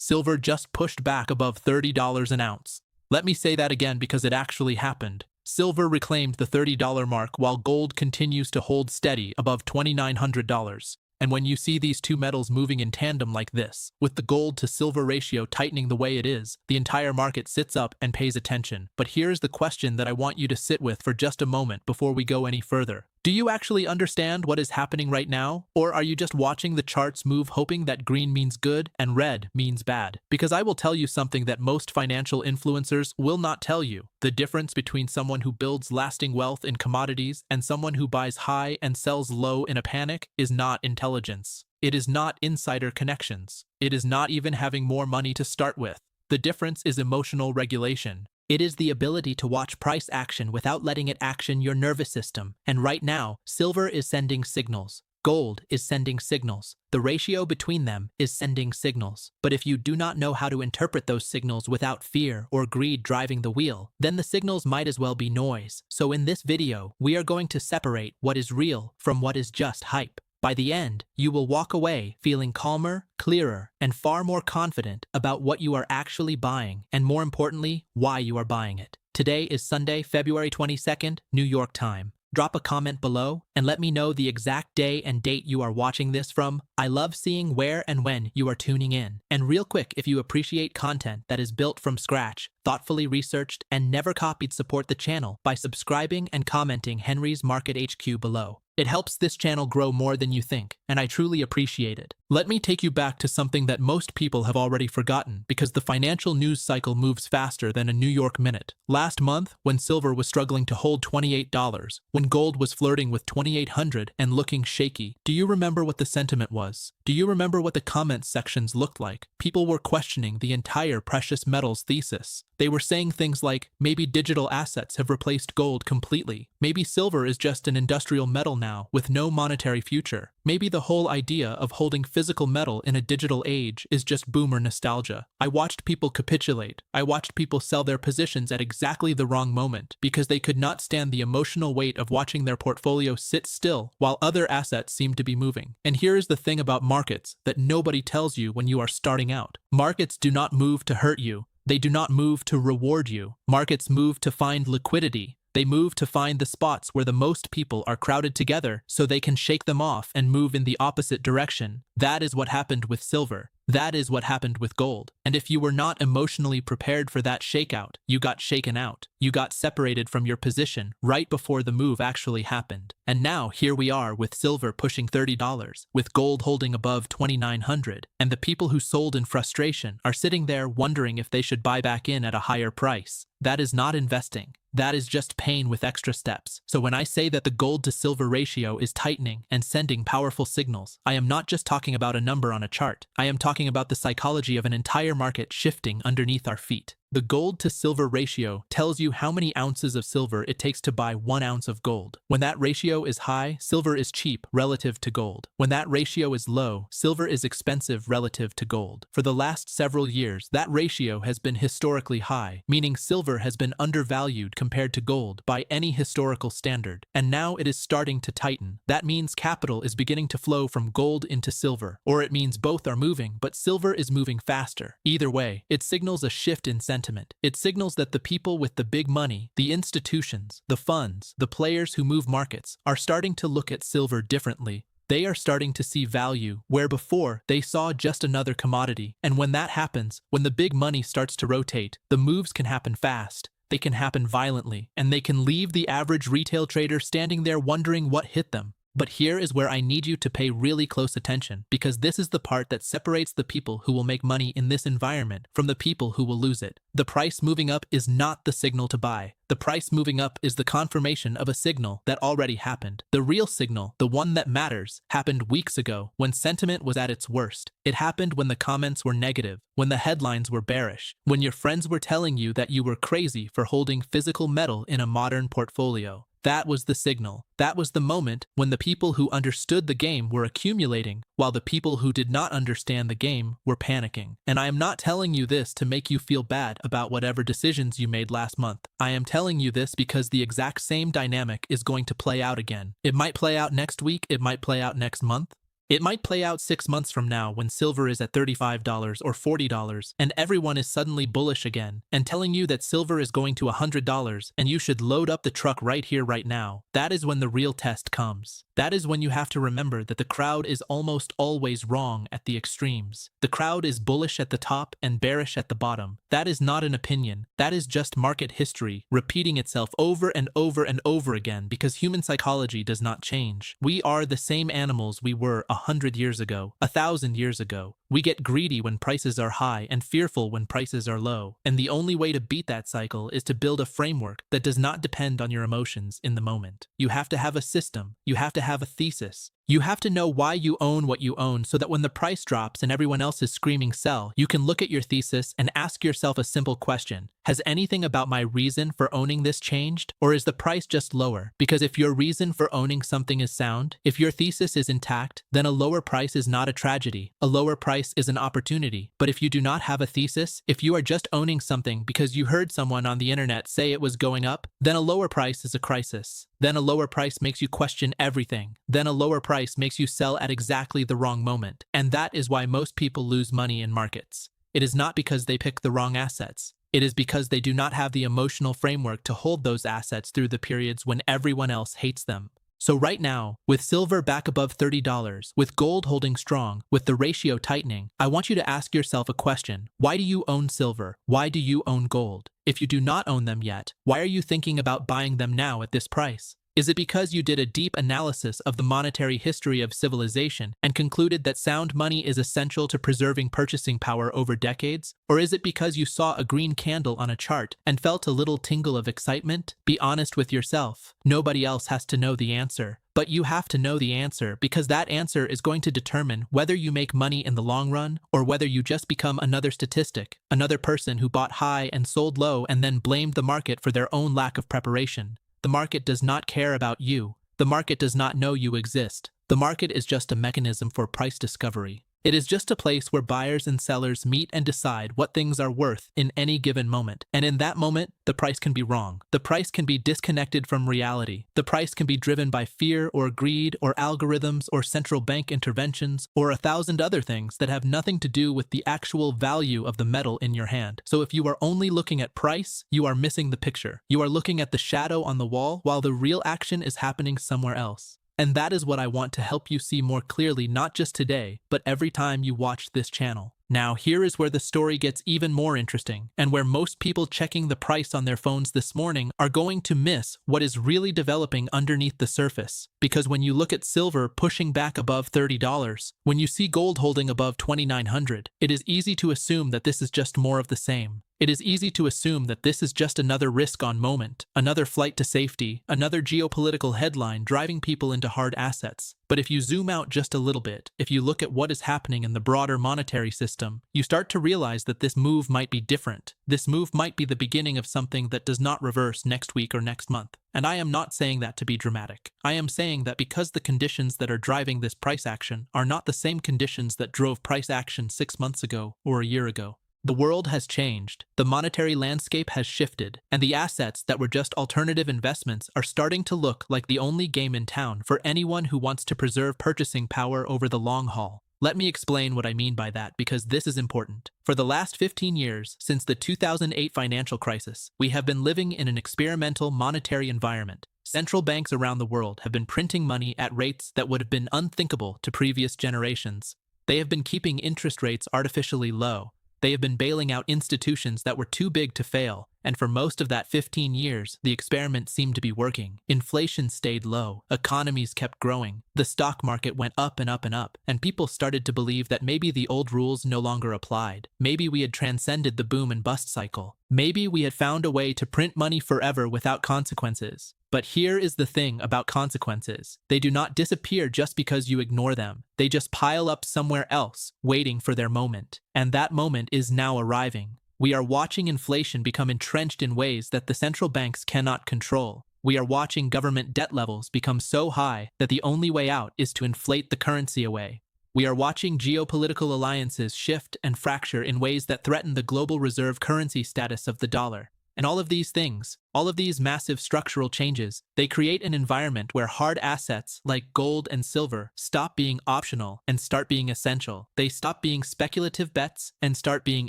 silver just pushed back above $30 an ounce. Let me say that again because it actually happened. Silver reclaimed the $30 mark while gold continues to hold steady above $2,900. And when you see these two metals moving in tandem like this, with the gold to silver ratio tightening the way it is, the entire market sits up and pays attention. But here's the question that I want you to sit with for just a moment before we go any further. Do you actually understand what is happening right now? Or are you just watching the charts move hoping that green means good and red means bad? Because I will tell you something that most financial influencers will not tell you. The difference between someone who builds lasting wealth in commodities and someone who buys high and sells low in a panic is not intelligence. It is not insider connections. It is not even having more money to start with. The difference is emotional regulation. It is the ability to watch price action without letting it action your nervous system. And right now, silver is sending signals. Gold is sending signals. The ratio between them is sending signals. But if you do not know how to interpret those signals without fear or greed driving the wheel, then the signals might as well be noise. So in this video, we are going to separate what is real from what is just hype. By the end, you will walk away feeling calmer, clearer, and far more confident about what you are actually buying, and more importantly, why you are buying it. Today is Sunday, February 22nd, New York time. Drop a comment below and let me know the exact day and date you are watching this from. I love seeing where and when you are tuning in. And real quick, if you appreciate content that is built from scratch, thoughtfully researched, and never copied, support the channel by subscribing and commenting Henry's Market HQ below. It helps this channel grow more than you think, and I truly appreciate it. Let me take you back to something that most people have already forgotten because the financial news cycle moves faster than a New York minute. Last month, when silver was struggling to hold $28, when gold was flirting with $2,800 and looking shaky, do you remember what the sentiment was? Do you remember what the comments sections looked like? People were questioning the entire precious metals thesis. They were saying things like, maybe digital assets have replaced gold completely. Maybe silver is just an industrial metal now with no monetary future. Maybe the whole idea of holding physical metal in a digital age is just boomer nostalgia. I watched people capitulate. I watched people sell their positions at exactly the wrong moment because they could not stand the emotional weight of watching their portfolio sit still while other assets seemed to be moving. And here is the thing about markets that nobody tells you when you are starting out. Markets do not move to hurt you. They do not move to reward you. Markets move to find liquidity. They move to find the spots where the most people are crowded together so they can shake them off and move in the opposite direction. That is what happened with silver. That is what happened with gold. And if you were not emotionally prepared for that shakeout, you got shaken out. You got separated from your position right before the move actually happened. And now here we are with silver pushing $30, with gold holding above $2,900, and the people who sold in frustration are sitting there wondering if they should buy back in at a higher price. That is not investing. That is just pain with extra steps. So when I say that the gold to silver ratio is tightening and sending powerful signals, I am not just talking about a number on a chart. I am talking about the psychology of an entire market shifting underneath our feet. The gold to silver ratio tells you how many ounces of silver it takes to buy 1 ounce of gold. When that ratio is high, silver is cheap relative to gold. When that ratio is low, silver is expensive relative to gold. For the last several years, that ratio has been historically high, meaning silver has been undervalued compared to gold by any historical standard. And now it is starting to tighten. That means capital is beginning to flow from gold into silver, or it means both are moving, but silver is moving faster. Either way, it signals a shift in sentiment. It signals that the people with the big money, the institutions, the funds, the players who move markets, are starting to look at silver differently. They are starting to see value where before they saw just another commodity. And when that happens, when the big money starts to rotate, the moves can happen fast. They can happen violently, and they can leave the average retail trader standing there wondering what hit them. But here is where I need you to pay really close attention, because this is the part that separates the people who will make money in this environment from the people who will lose it. The price moving up is not the signal to buy. The price moving up is the confirmation of a signal that already happened. The real signal, the one that matters, happened weeks ago when sentiment was at its worst. It happened when the comments were negative, when the headlines were bearish, when your friends were telling you that you were crazy for holding physical metal in a modern portfolio. That was the signal. That was the moment when the people who understood the game were accumulating, while the people who did not understand the game were panicking. And I am not telling you this to make you feel bad about whatever decisions you made last month. I am telling you this because the exact same dynamic is going to play out again. It might play out next week, it might play out next month, It might play out 6 months from now when silver is at $35 or $40 and everyone is suddenly bullish again and telling you that silver is going to $100 and you should load up the truck right here right now. That is when the real test comes. That is when you have to remember that the crowd is almost always wrong at the extremes. The crowd is bullish at the top and bearish at the bottom. That is not an opinion. That is just market history repeating itself over and over and over again because human psychology does not change. We are the same animals we were 100 years ago, 1,000 years ago. We get greedy when prices are high and fearful when prices are low. And the only way to beat that cycle is to build a framework that does not depend on your emotions in the moment. You have to have a system. You have to have a thesis. You have to know why you own what you own so that when the price drops and everyone else is screaming sell, you can look at your thesis and ask yourself a simple question. Has anything about my reason for owning this changed? Or is the price just lower? Because if your reason for owning something is sound, if your thesis is intact, then a lower price is not a tragedy. A lower price is an opportunity. But if you do not have a thesis, if you are just owning something because you heard someone on the internet say it was going up, then a lower price is a crisis. Then a lower price makes you question everything. Then a lower price makes you sell at exactly the wrong moment. And that is why most people lose money in markets. It is not because they pick the wrong assets. It is because they do not have the emotional framework to hold those assets through the periods when everyone else hates them. So right now, with silver back above $30, with gold holding strong, with the ratio tightening, I want you to ask yourself a question. Why do you own silver? Why do you own gold? If you do not own them yet, why are you thinking about buying them now at this price? Is it because you did a deep analysis of the monetary history of civilization and concluded that sound money is essential to preserving purchasing power over decades? Or is it because you saw a green candle on a chart and felt a little tingle of excitement? Be honest with yourself. Nobody else has to know the answer. But you have to know the answer because that answer is going to determine whether you make money in the long run or whether you just become another statistic, another person who bought high and sold low and then blamed the market for their own lack of preparation. The market does not care about you. The market does not know you exist. The market is just a mechanism for price discovery. It is just a place where buyers and sellers meet and decide what things are worth in any given moment. And in that moment, the price can be wrong. The price can be disconnected from reality. The price can be driven by fear or greed or algorithms or central bank interventions or 1,000 other things that have nothing to do with the actual value of the metal in your hand. So if you are only looking at price, you are missing the picture. You are looking at the shadow on the wall while the real action is happening somewhere else. And that is what I want to help you see more clearly, not just today, but every time you watch this channel. Now, here is where the story gets even more interesting, and where most people checking the price on their phones this morning are going to miss what is really developing underneath the surface. Because when you look at silver pushing back above $30, when you see gold holding above $2,900, it is easy to assume that this is just more of the same. It is easy to assume that this is just another risk-on moment, another flight to safety, another geopolitical headline driving people into hard assets. But if you zoom out just a little bit, if you look at what is happening in the broader monetary system, you start to realize that this move might be different. This move might be the beginning of something that does not reverse next week or next month. And I am not saying that to be dramatic. I am saying that because the conditions that are driving this price action are not the same conditions that drove price action 6 months ago or a year ago. The world has changed, the monetary landscape has shifted, and the assets that were just alternative investments are starting to look like the only game in town for anyone who wants to preserve purchasing power over the long haul. Let me explain what I mean by that because this is important. For the last 15 years, since the 2008 financial crisis, we have been living in an experimental monetary environment. Central banks around the world have been printing money at rates that would have been unthinkable to previous generations. They have been keeping interest rates artificially low. They have been bailing out institutions that were too big to fail, and for most of that 15 years, the experiment seemed to be working. Inflation stayed low, economies kept growing, the stock market went up and up and up, and people started to believe that maybe the old rules no longer applied. Maybe we had transcended the boom and bust cycle. Maybe we had found a way to print money forever without consequences. But here is the thing about consequences. They do not disappear just because you ignore them. They just pile up somewhere else, waiting for their moment. And that moment is now arriving. We are watching inflation become entrenched in ways that the central banks cannot control. We are watching government debt levels become so high that the only way out is to inflate the currency away. We are watching geopolitical alliances shift and fracture in ways that threaten the global reserve currency status of the dollar. And all of these things, all of these massive structural changes, they create an environment where hard assets like gold and silver stop being optional and start being essential. They stop being speculative bets and start being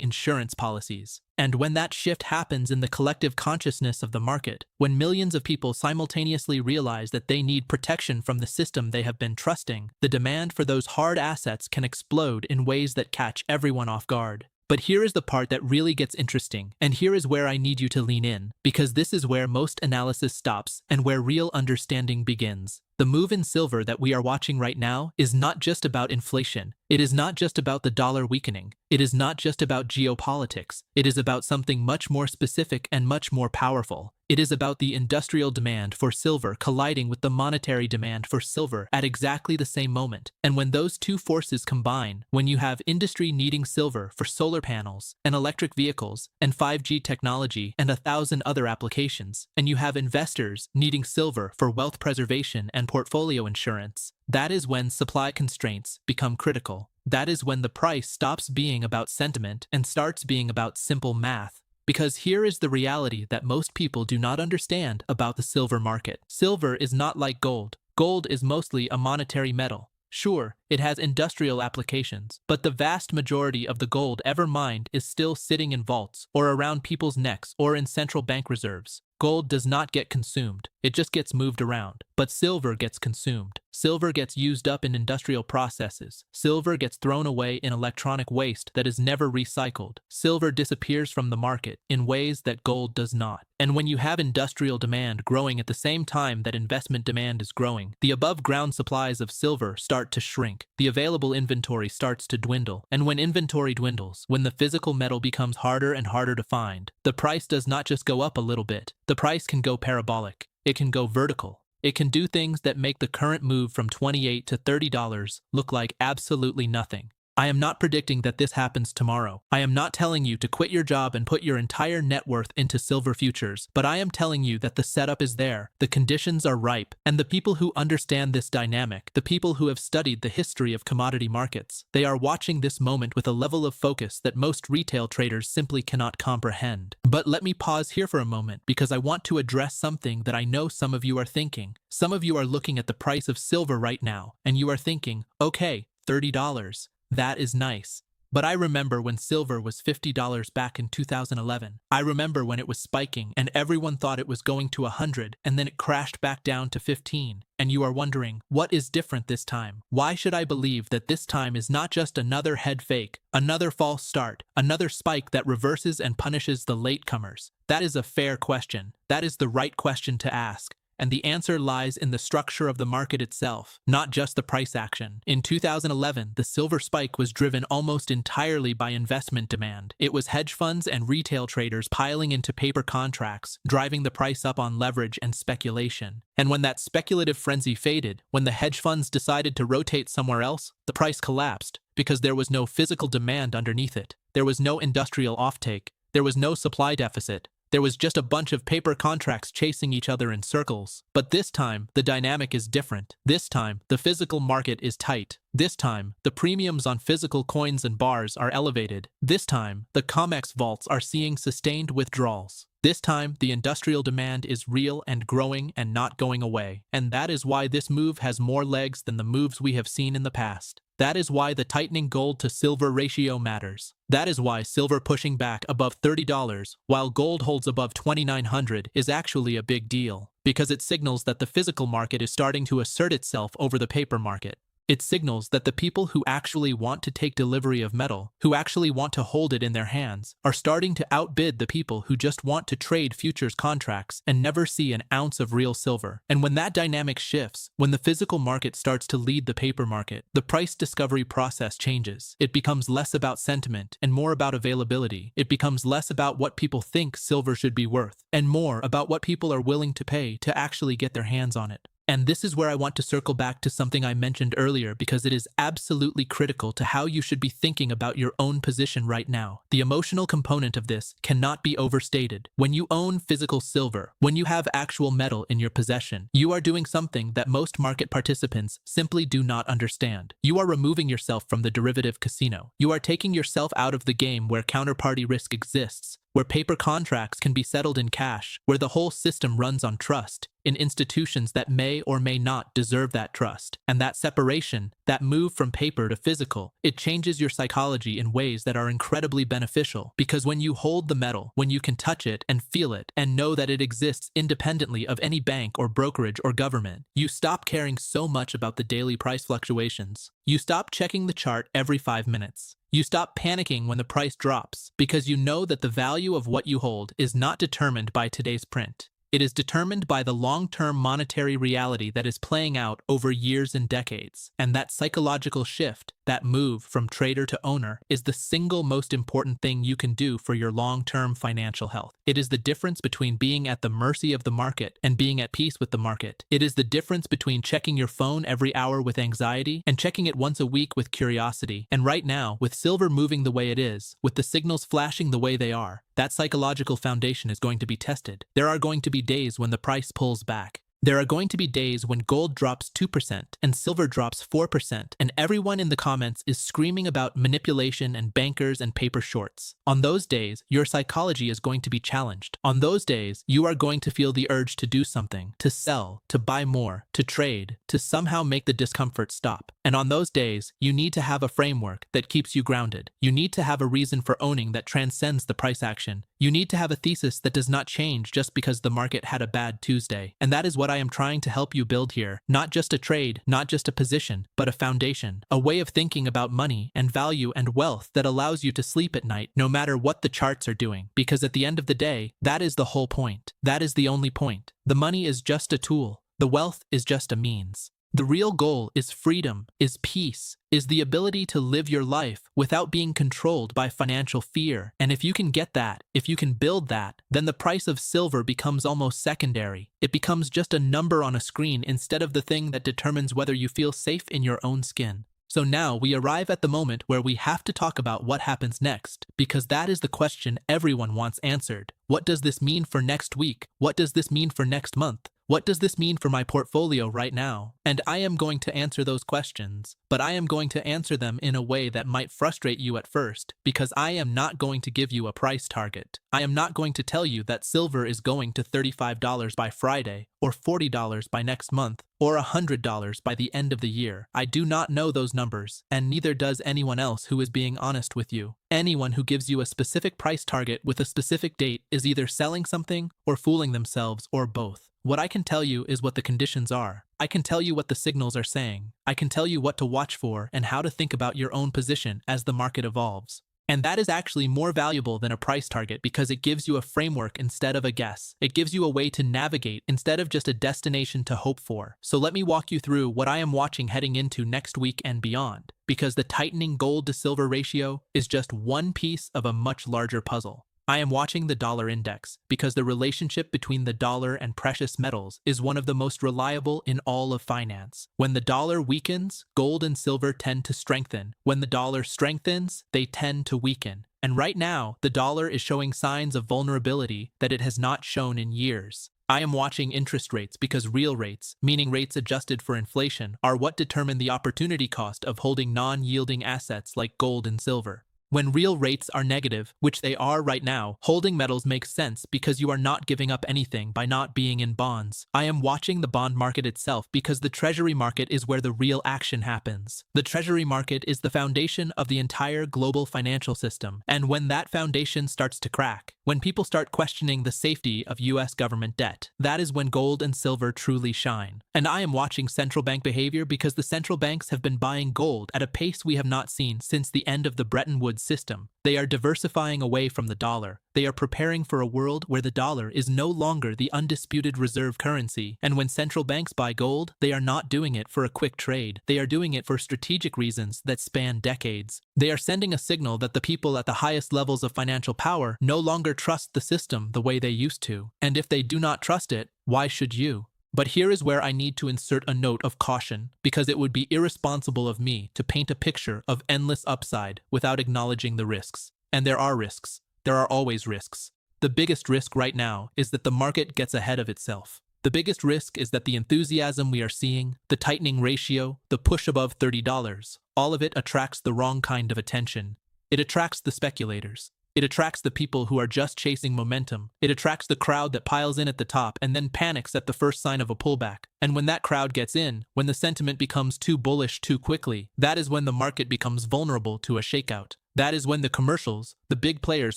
insurance policies. And when that shift happens in the collective consciousness of the market, when millions of people simultaneously realize that they need protection from the system they have been trusting, the demand for those hard assets can explode in ways that catch everyone off guard. But here is the part that really gets interesting, and here is where I need you to lean in, because this is where most analysis stops and where real understanding begins. The move in silver that we are watching right now is not just about inflation. It is not just about the dollar weakening. It is not just about geopolitics. It is about something much more specific and much more powerful. It is about the industrial demand for silver colliding with the monetary demand for silver at exactly the same moment. And when those two forces combine, when you have industry needing silver for solar panels and electric vehicles and 5G technology and 1,000 other applications, and you have investors needing silver for wealth preservation and portfolio insurance, that is when supply constraints become critical. That is when the price stops being about sentiment and starts being about simple math. Because here is the reality that most people do not understand about the silver market. Silver is not like gold. Gold is mostly a monetary metal. Sure, it has industrial applications, but the vast majority of the gold ever mined is still sitting in vaults or around people's necks or in central bank reserves. Gold does not get consumed, it just gets moved around. But silver gets consumed. Silver gets used up in industrial processes. Silver gets thrown away in electronic waste that is never recycled. Silver disappears from the market in ways that gold does not. And when you have industrial demand growing at the same time that investment demand is growing, the above-ground supplies of silver start to shrink. The available inventory starts to dwindle. And when inventory dwindles, when the physical metal becomes harder and harder to find, the price does not just go up a little bit. The price can go parabolic. It can go vertical. It can do things that make the current move from $28 to $30 look like absolutely nothing. I am not predicting that this happens tomorrow. I am not telling you to quit your job and put your entire net worth into silver futures, but I am telling you that the setup is there, the conditions are ripe, and the people who understand this dynamic, the people who have studied the history of commodity markets, they are watching this moment with a level of focus that most retail traders simply cannot comprehend. But let me pause here for a moment because I want to address something that I know some of you are thinking. Some of you are looking at the price of silver right now, and you are thinking, okay, $30. That is nice. But I remember when silver was $50 back in 2011. I remember when it was spiking and everyone thought it was going to 100 and then it crashed back down to 15. And you are wondering, what is different this time? Why should I believe that this time is not just another head fake, another false start, another spike that reverses and punishes the latecomers? That is a fair question. That is the right question to ask. And the answer lies in the structure of the market itself, not just the price action. In 2011, the silver spike was driven almost entirely by investment demand. It was hedge funds and retail traders piling into paper contracts, driving the price up on leverage and speculation. And when that speculative frenzy faded, when the hedge funds decided to rotate somewhere else, the price collapsed because there was no physical demand underneath it. There was no industrial offtake. There was no supply deficit. There was just a bunch of paper contracts chasing each other in circles. But this time, the dynamic is different. This time, the physical market is tight. This time, the premiums on physical coins and bars are elevated. This time, the COMEX vaults are seeing sustained withdrawals. This time, the industrial demand is real and growing and not going away. And that is why this move has more legs than the moves we have seen in the past. That is why the tightening gold to silver ratio matters. That is why silver pushing back above $30 while gold holds above $2,900 is actually a big deal, because it signals that the physical market is starting to assert itself over the paper market. It signals that the people who actually want to take delivery of metal, who actually want to hold it in their hands, are starting to outbid the people who just want to trade futures contracts and never see an ounce of real silver. And when that dynamic shifts, when the physical market starts to lead the paper market, the price discovery process changes. It becomes less about sentiment and more about availability. It becomes less about what people think silver should be worth and more about what people are willing to pay to actually get their hands on it. And this is where I want to circle back to something I mentioned earlier because it is absolutely critical to how you should be thinking about your own position right now. The emotional component of this cannot be overstated. When you own physical silver, when you have actual metal in your possession, you are doing something that most market participants simply do not understand. You are removing yourself from the derivative casino. You are taking yourself out of the game where counterparty risk exists, where paper contracts can be settled in cash, where the whole system runs on trust, in institutions that may or may not deserve that trust. And that separation, that move from paper to physical, it changes your psychology in ways that are incredibly beneficial. Because when you hold the metal, when you can touch it and feel it and know that it exists independently of any bank or brokerage or government, you stop caring so much about the daily price fluctuations. You stop checking the chart every 5 minutes. You stop panicking when the price drops because you know that the value of what you hold is not determined by today's print. It is determined by the long-term monetary reality that is playing out over years and decades. And that psychological shift, that move from trader to owner, is the single most important thing you can do for your long-term financial health. It is the difference between being at the mercy of the market and being at peace with the market. It is the difference between checking your phone every hour with anxiety and checking it once a week with curiosity. And right now, with silver moving the way it is, with the signals flashing the way they are, that psychological foundation is going to be tested. There are going to be days when the price pulls back. There are going to be days when gold drops 2% and silver drops 4%, and everyone in the comments is screaming about manipulation and bankers and paper shorts. On those days, your psychology is going to be challenged. On those days, you are going to feel the urge to do something, to sell, to buy more, to trade, to somehow make the discomfort stop. And on those days, you need to have a framework that keeps you grounded. You need to have a reason for owning that transcends the price action. You need to have a thesis that does not change just because the market had a bad Tuesday. And that is what I am trying to help you build here. Not just a trade, not just a position, but a foundation. A way of thinking about money and value and wealth that allows you to sleep at night no matter what the charts are doing. Because at the end of the day, that is the whole point. That is the only point. The money is just a tool. The wealth is just a means. The real goal is freedom, is peace, is the ability to live your life without being controlled by financial fear. And if you can get that, if you can build that, then the price of silver becomes almost secondary. It becomes just a number on a screen instead of the thing that determines whether you feel safe in your own skin. So now we arrive at the moment where we have to talk about what happens next, because that is the question everyone wants answered. What does this mean for next week? What does this mean for next month? What does this mean for my portfolio right now? And I am going to answer those questions, but I am going to answer them in a way that might frustrate you at first, because I am not going to give you a price target. I am not going to tell you that silver is going to $35 by Friday, or $40 by next month, or $100 by the end of the year. I do not know those numbers, and neither does anyone else who is being honest with you. Anyone who gives you a specific price target with a specific date is either selling something or fooling themselves or both. What I can tell you is what the conditions are. I can tell you what the signals are saying. I can tell you what to watch for and how to think about your own position as the market evolves. And that is actually more valuable than a price target because it gives you a framework instead of a guess. It gives you a way to navigate instead of just a destination to hope for. So let me walk you through what I am watching heading into next week and beyond, because the tightening gold to silver ratio is just one piece of a much larger puzzle. I am watching the dollar index because the relationship between the dollar and precious metals is one of the most reliable in all of finance. When the dollar weakens, gold and silver tend to strengthen. When the dollar strengthens, they tend to weaken. And right now, the dollar is showing signs of vulnerability that it has not shown in years. I am watching interest rates because real rates, meaning rates adjusted for inflation, are what determine the opportunity cost of holding non-yielding assets like gold and silver. When real rates are negative, which they are right now, holding metals makes sense because you are not giving up anything by not being in bonds. I am watching the bond market itself because the treasury market is where the real action happens. The treasury market is the foundation of the entire global financial system, and when that foundation starts to crack, when people start questioning the safety of US government debt, that is when gold and silver truly shine. And I am watching central bank behavior because the central banks have been buying gold at a pace we have not seen since the end of the Bretton Woods system. They are diversifying away from the dollar. They are preparing for a world where the dollar is no longer the undisputed reserve currency. And when central banks buy gold, they are not doing it for a quick trade. They are doing it for strategic reasons that span decades. They are sending a signal that the people at the highest levels of financial power no longer trust the system the way they used to. And if they do not trust it, why should you? But here is where I need to insert a note of caution, because it would be irresponsible of me to paint a picture of endless upside without acknowledging the risks. And there are risks. There are always risks. The biggest risk right now is that the market gets ahead of itself. The biggest risk is that the enthusiasm we are seeing, the tightening ratio, the push above $30, all of it attracts the wrong kind of attention. It attracts the speculators. It attracts the people who are just chasing momentum. It attracts the crowd that piles in at the top and then panics at the first sign of a pullback. And when that crowd gets in, when the sentiment becomes too bullish too quickly, that is when the market becomes vulnerable to a shakeout. That is when the commercials, the big players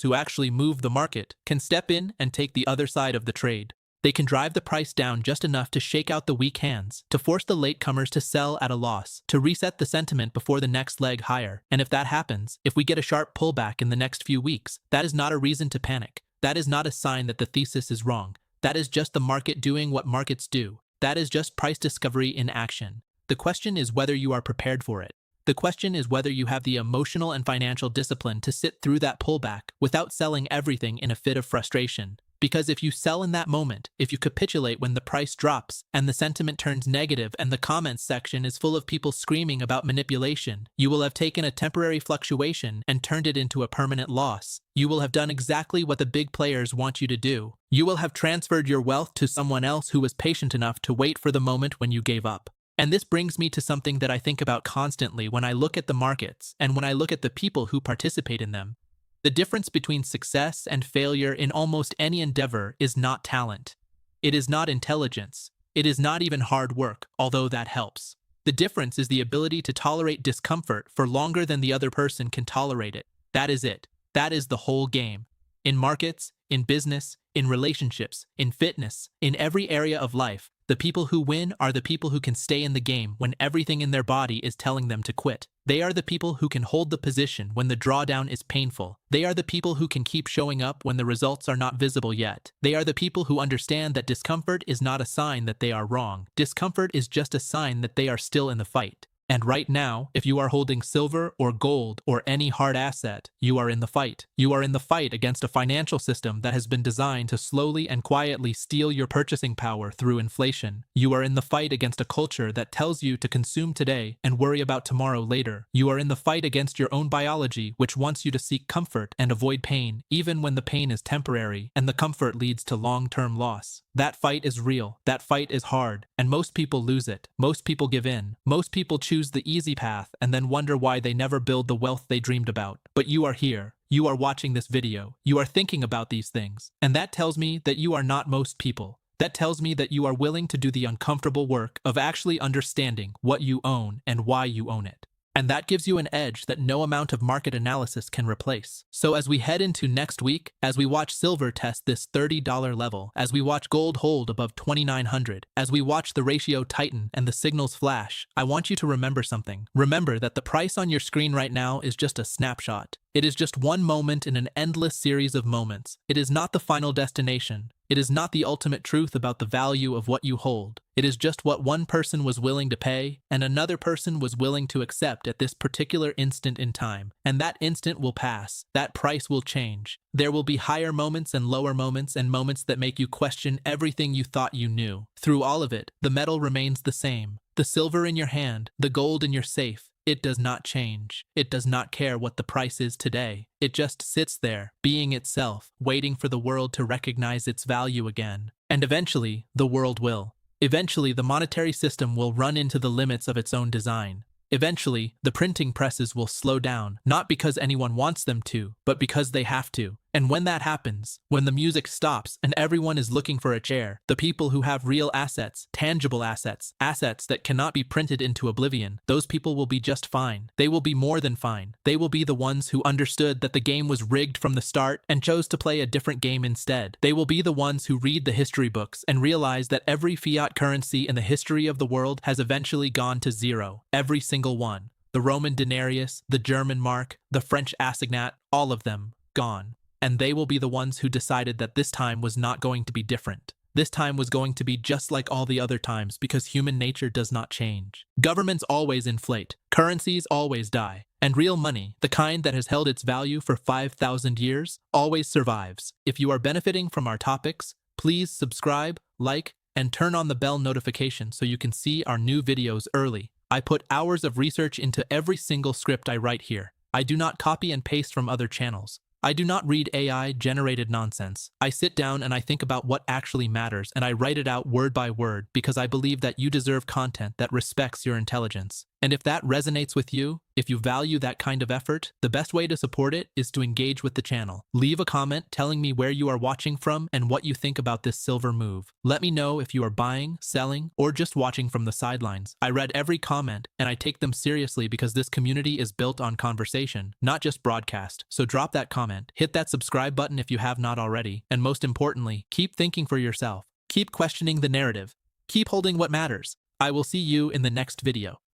who actually move the market, can step in and take the other side of the trade. They can drive the price down just enough to shake out the weak hands, to force the latecomers to sell at a loss, to reset the sentiment before the next leg higher. And if that happens, if we get a sharp pullback in the next few weeks, that is not a reason to panic. That is not a sign that the thesis is wrong. That is just the market doing what markets do. That is just price discovery in action. The question is whether you are prepared for it. The question is whether you have the emotional and financial discipline to sit through that pullback without selling everything in a fit of frustration. Because if you sell in that moment, if you capitulate when the price drops and the sentiment turns negative and the comments section is full of people screaming about manipulation, you will have taken a temporary fluctuation and turned it into a permanent loss. You will have done exactly what the big players want you to do. You will have transferred your wealth to someone else who was patient enough to wait for the moment when you gave up. And this brings me to something that I think about constantly when I look at the markets and when I look at the people who participate in them. The difference between success and failure in almost any endeavor is not talent. It is not intelligence. It is not even hard work, although that helps. The difference is the ability to tolerate discomfort for longer than the other person can tolerate it. That is it. That is the whole game. In markets, in business, in relationships, in fitness, in every area of life, the people who win are the people who can stay in the game when everything in their body is telling them to quit. They are the people who can hold the position when the drawdown is painful. They are the people who can keep showing up when the results are not visible yet. They are the people who understand that discomfort is not a sign that they are wrong. Discomfort is just a sign that they are still in the fight. And right now, if you are holding silver or gold or any hard asset, you are in the fight. You are in the fight against a financial system that has been designed to slowly and quietly steal your purchasing power through inflation. You are in the fight against a culture that tells you to consume today and worry about tomorrow later. You are in the fight against your own biology, which wants you to seek comfort and avoid pain, even when the pain is temporary and the comfort leads to long-term loss. That fight is real. That fight is hard. And most people lose it. Most people give in. Most people choose the easy path and then wonder why they never build the wealth they dreamed about. But you are here. You are watching this video. You are thinking about these things. And that tells me that you are not most people. That tells me that you are willing to do the uncomfortable work of actually understanding what you own and why you own it. And that gives you an edge that no amount of market analysis can replace. So as we head into next week, as we watch silver test this $30 level, as we watch gold hold above 2,900, as we watch the ratio tighten and the signals flash, I want you to remember something. Remember that the price on your screen right now is just a snapshot. It is just one moment in an endless series of moments. It is not the final destination. It is not the ultimate truth about the value of what you hold. It is just what one person was willing to pay and another person was willing to accept at this particular instant in time. And that instant will pass. That price will change. There will be higher moments and lower moments and moments that make you question everything you thought you knew. Through all of it, the metal remains the same. The silver in your hand, the gold in your safe. It does not change. It does not care what the price is today. It just sits there, being itself, waiting for the world to recognize its value again. And eventually, the world will. Eventually, the monetary system will run into the limits of its own design. Eventually, the printing presses will slow down, not because anyone wants them to, but because they have to. And when that happens, when the music stops and everyone is looking for a chair, the people who have real assets, tangible assets, assets that cannot be printed into oblivion, those people will be just fine. They will be more than fine. They will be the ones who understood that the game was rigged from the start and chose to play a different game instead. They will be the ones who read the history books and realize that every fiat currency in the history of the world has eventually gone to zero. Every single one. The Roman denarius, the German mark, the French assignat, all of them, gone. And they will be the ones who decided that this time was not going to be different. This time was going to be just like all the other times because human nature does not change. Governments always inflate. Currencies always die. And real money, the kind that has held its value for 5,000 years, always survives. If you are benefiting from our topics, please subscribe, like, and turn on the bell notification so you can see our new videos early. I put hours of research into every single script I write here. I do not copy and paste from other channels. I do not read AI-generated nonsense. I sit down and I think about what actually matters and I write it out word by word because I believe that you deserve content that respects your intelligence. And if that resonates with you, if you value that kind of effort, the best way to support it is to engage with the channel. Leave a comment telling me where you are watching from and what you think about this silver move. Let me know if you are buying, selling, or just watching from the sidelines. I read every comment and I take them seriously because this community is built on conversation, not just broadcast. So drop that comment, hit that subscribe button if you have not already, and most importantly, keep thinking for yourself. Keep questioning the narrative. Keep holding what matters. I will see you in the next video.